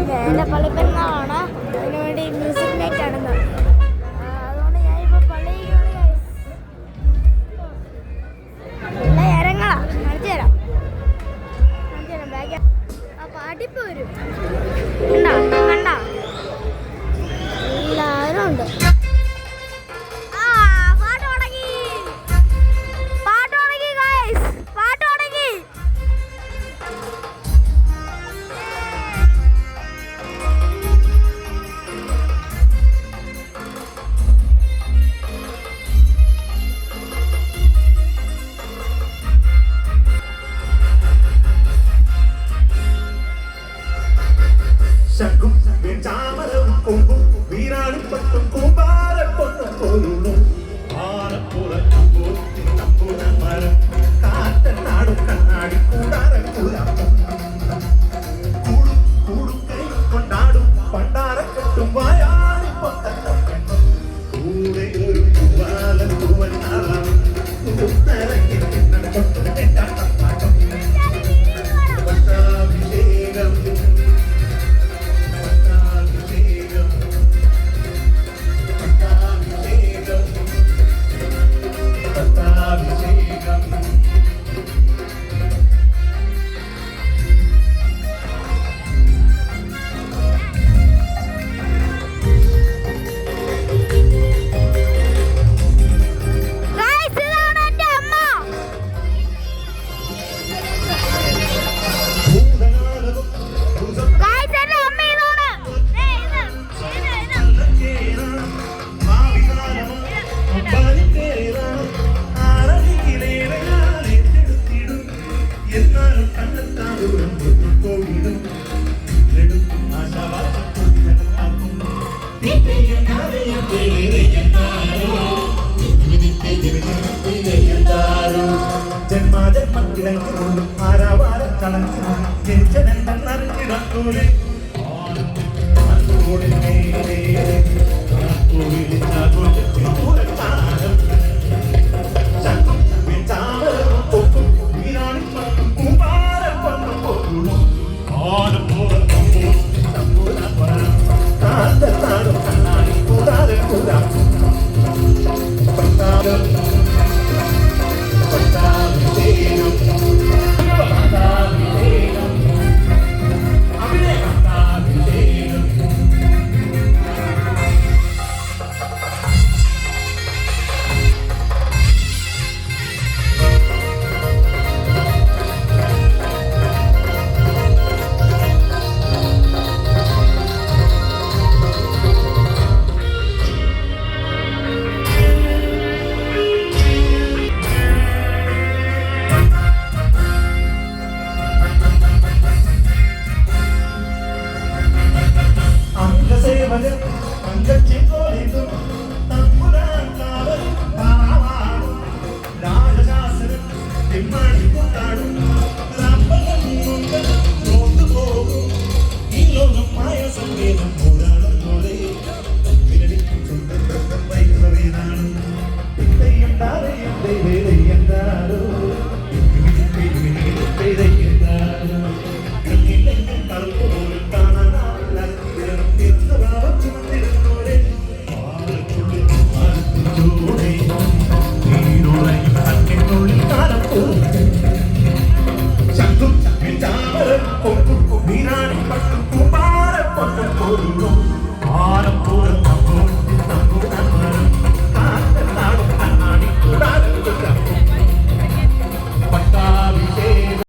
എൻ്റെ പള്ളിപ്പെരുന്നാളാണ്, അതിനുവേണ്ടി music night ആണെന്ന്. അതുകൊണ്ട് ഞാനിപ്പോൾ പള്ളിയിലാണ്. നല്ല ഇരങ്ങളാ, കാണിച്ചു തരാം ബാഗ്. അപ്പോൾ അടിപ്പ് വരും കണ്ടാ കണ്ടാ, എല്ലാവരും ഉണ്ട്. ശംഖും ചാമരവും കൊമ്പും വീരാളും പട്ടും കൂമ്പാരപ്പൊന്നും പോരുന്നു മരം കാറ്റനാടും കണ്ണാടി കൂടാരക്കൂരാപ്പം കൂടും കൂടും കൈ കൊണ്ടാടും പണ്ടാരക്കെട്ടും വായാടി പൊട്ടം കൂടെ ഒരു പൂവാലൻ പൂവൻ നാളാം ജന്മാജന്മത്തിലങ്ങുകൊണ്ടും ആരാവാരം കളഞ്ഞു ജനിച്ചതെന്നറിഞ്ഞിടത്തോടെ We're